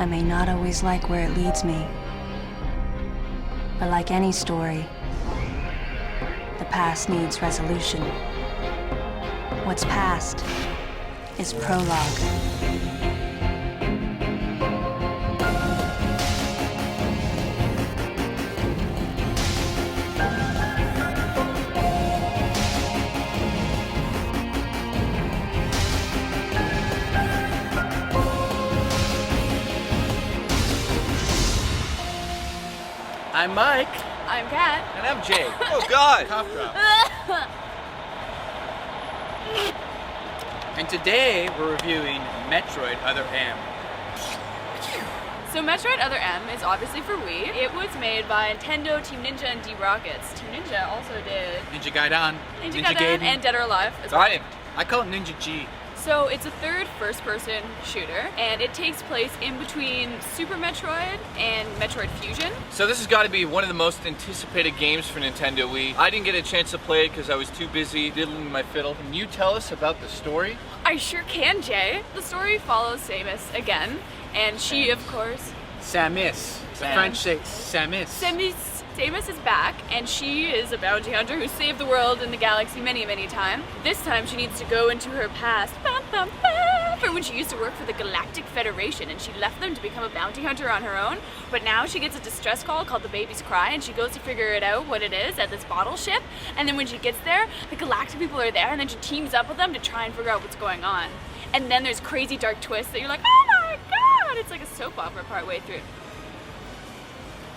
I may not always like where it leads me, but like any story, the past needs resolution. What's past is prologue. I'm Mike. I'm Kat. And I'm Jay. Oh God! Cough drop. And today we're reviewing Metroid Other M. So Metroid Other M is obviously for Wii. It was made by Nintendo, Team Ninja, and Deep Rockets. Team Ninja also did Ninja Gaiden. Ninja Gaiden and Dead or Alive as well. Got him. I call it Ninja G. So it's a third first-person shooter, and it takes place in between Super Metroid and Metroid Fusion. So this has got to be one of the most anticipated games for Nintendo Wii. I didn't get a chance to play it because I was too busy diddling my fiddle. Can you tell us about the story? I sure can, Jay. The story follows Samus again, and she, of course... Samus. The French say Samus. Samus is back, and she is a bounty hunter who saved the world and the galaxy many, many times. This time she needs to go into her past for when she used to work for the Galactic Federation, and she left them to become a bounty hunter on her own. But now she gets a distress call called the Baby's Cry, and she goes to figure it out what it is at this bottle ship. And then when she gets there, the Galactic people are there, and then she teams up with them to try and figure out what's going on. And then there's crazy dark twists that you're like, oh my god! It's like a soap opera partway through.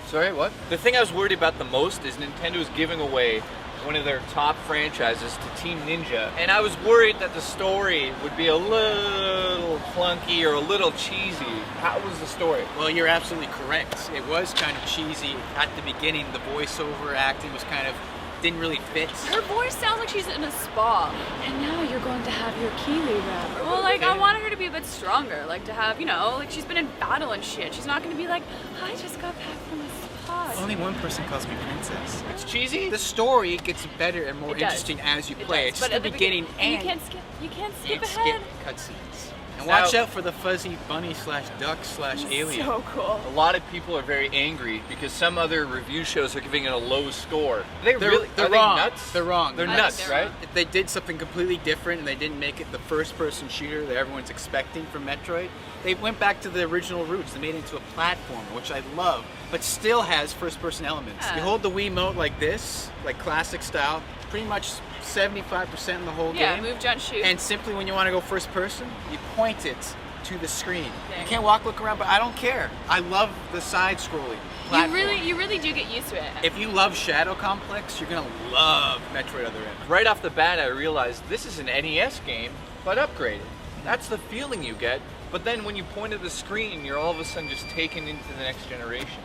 Sorry, what? The thing I was worried about the most is Nintendo's giving away one of their top franchises to Team Ninja, and I was worried that the story would be a little clunky or a little cheesy. How was the story? Well, you're absolutely correct. It was kind of cheesy at the beginning. The voiceover acting was kind of didn't really fit. Her voice sounds like she's in a spa. And now you're going to have your Kiwi wrap. Well, like, I wanted her to be a bit stronger. Like, to have, you know, like, she's been in battle and shit. She's not going to be like, I just got back from a spa. Only one person calls me princess. It's cheesy? The story gets better and more It does. interesting as you play. It's But just at the beginning and you can't skip you ahead. skip cutscenes. And Now- watch out for the fuzzy bunny slash duck slash alien. So cool. A lot of people are very angry because some other review shows are giving it a low score. Are they They're really? they're are they wrong. nuts? They're wrong. They're I nuts, think they're right? wrong. They did something completely different, and they didn't make it the first-person shooter that everyone's expecting from Metroid. They went back to the original roots. They made it into a platformer, which I love, but still has first-person elements. Yeah. You hold the Wiimote like this, like classic style, pretty much 75% in the whole Yeah, game. move, jump, shoot. And simply when you want to go first person, you point it to the screen. Dang. You can't walk, look around, but I don't care. I love the side-scrolling platform. you really do get used to it. If you love Shadow Complex, you're gonna love Metroid Other M. Right off the bat, I realized this is an NES game, but upgraded. That's the feeling you get. But then when you point at the screen, you're all of a sudden just taken into the next generation.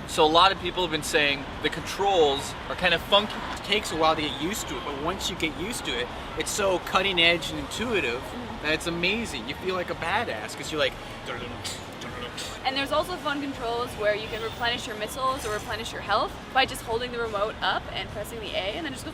So a lot of people have been saying the controls are kind of funky. It takes a while to get used to it, but once you get used to it, it's so cutting edge and intuitive that it's amazing. You feel like a badass because you're like. And there's also fun controls where you can replenish your missiles or replenish your health by just holding the remote up and pressing the A, and then just go.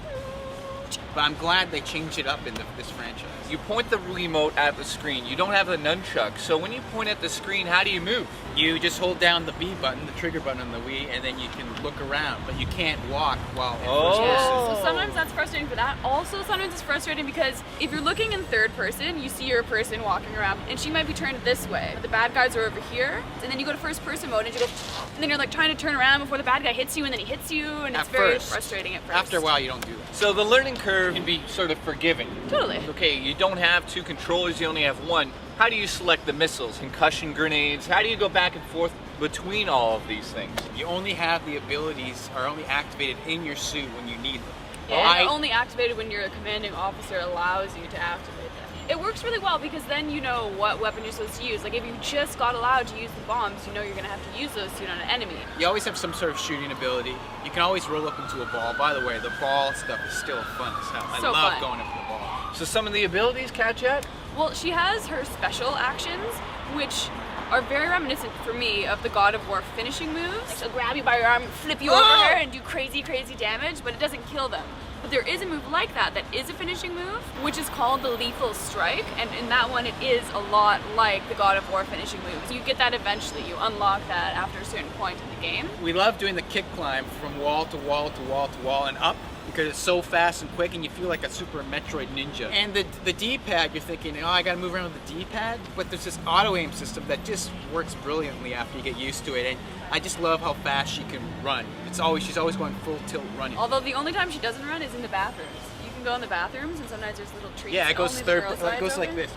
But I'm glad they changed it up in this franchise. You point the remote at the screen. You don't have the nunchuck. So when you point at the screen, how do you move? You just hold down the B button, the trigger button on the Wii, and then you can look around, but you can't walk while in first Oh. person. Yeah, so sometimes that's frustrating for that. Also, sometimes it's frustrating because if you're looking in third person, you see your person walking around, and she might be turned this way. The bad guys are over here, and then you go to first person mode, and you go, and then you're like trying to turn around before the bad guy hits you, and then he hits you, and it's At very first. frustrating at first. After a while, you don't do that. So the learning curve can be sort of forgiving. Totally. Okay, you don't have two controllers, you only have one. How do you select the missiles, concussion grenades? How do you go back and forth between all of these things? You only have the abilities are only activated in your suit when you need them. Yeah, they're only activated when your commanding officer allows you to activate them. It works really well because then you know what weapon you're supposed to use. Like if you just got allowed to use the bombs, you know you're gonna have to use those soon on an enemy. You always have some sort of shooting ability. You can always roll up into a ball. By the way, the ball stuff is still fun as hell. So I love fun. going up in the ball. So some of the abilities, Katjat? Well, she has her special actions, which are very reminiscent for me of the God of War finishing moves. She'll grab you by your arm, flip you over her, and do crazy, crazy damage, but it doesn't kill them. But there is a move like that that is a finishing move, which is called the Lethal Strike, and in that one it is a lot like the God of War finishing moves. You get that eventually, you unlock that after a certain point in the game. We love doing the kick climb from wall to wall to wall to wall and up, because it's so fast and quick and you feel like a Super Metroid ninja. And the D-pad, you're thinking, oh, I gotta move around with the D-pad, but there's this auto-aim system that just works brilliantly after you get used to it, and I just love how fast she can run. She's always going full tilt running. Although the only time she doesn't run is in the bathrooms. You can go in the bathrooms and sometimes there's little treats. Yeah, it goes only the third, girl it side's goes like open. this.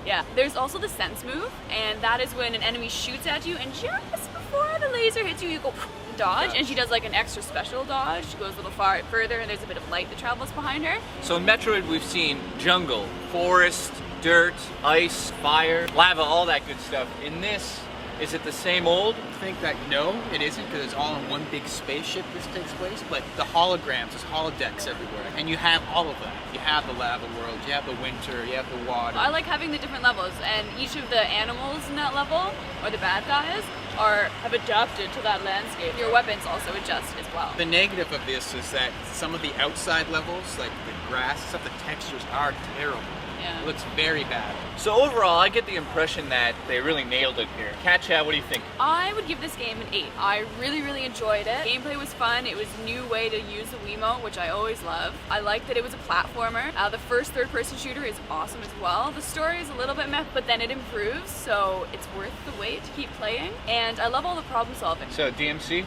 Yeah, there's also the sense move, and that is when an enemy shoots at you, and just before the laser hits you, you go dodge, and she does like an extra special dodge. She goes a little further, and there's a bit of light that travels behind her. So in Metroid, we've seen jungle, forest, dirt, ice, fire, lava, all that good stuff. In this, is it the same old? I think that no, it isn't, because it's all in one big spaceship this takes place, but the holograms, there's holodecks everywhere, and you have all of them. You have the lava world, you have the winter, you have the water. I like having the different levels, and each of the animals in that level, or the bad guys, have adapted to that landscape. Your weapons also adjust as well. The negative of this is that some of the outside levels, like the grass, stuff, the textures are terrible. Yeah. It looks very bad. So overall, I get the impression that they really nailed it here. Cat Chat, what do you think? I would give this game an 8. I really, really enjoyed it. Gameplay was fun. It was a new way to use the Wiimote, which I always love. I liked that it was a platformer. The first third-person shooter is awesome as well. The story is a little bit meh, but then it improves, so it's worth the wait to keep playing. And I love all the problem solving. So DMC?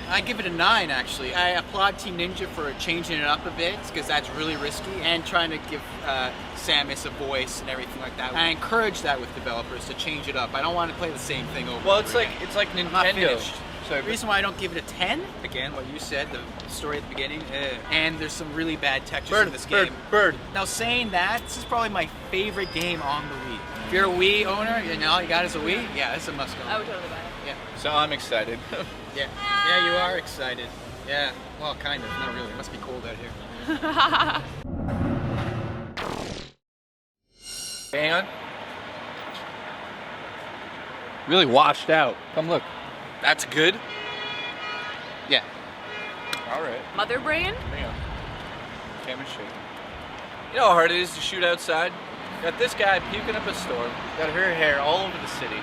I give it a 9, actually. I applaud Team Ninja for changing it up a bit, because that's really risky, and trying to give Samus a voice and everything like that. I encourage that with developers to change it up. I don't want to play the same thing over. Well, and over again. it's like I'm not Nintendo. finished. Sorry, The reason why I don't give it a 10, again, what you said, the story at the beginning, and there's some really bad textures in this game. Bird. Now, saying that, this is probably my favorite game on the Wii. If you're a Wii owner, and all you got is a Wii, yeah, it's a must-go. I would totally buy it. Yeah. So I'm excited. Yeah. Yeah, you are excited. Yeah. Well, kind of. Not really. It must be cold out here. Hang on. Really washed out. Come look. That's good. Yeah. All right. Mother Brain? Hang on. Camera's shaking. You know how hard it is to shoot outside? Got this guy puking up a storm. Got her hair all over the city.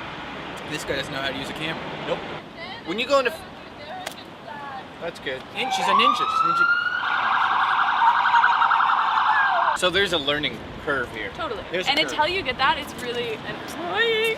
This guy doesn't know how to use a camera. Nope. When you go into... That's good. And she's a ninja. She's a ninja. So there's a learning curve here. Totally. There's a And curve. until you get that, it's really annoying.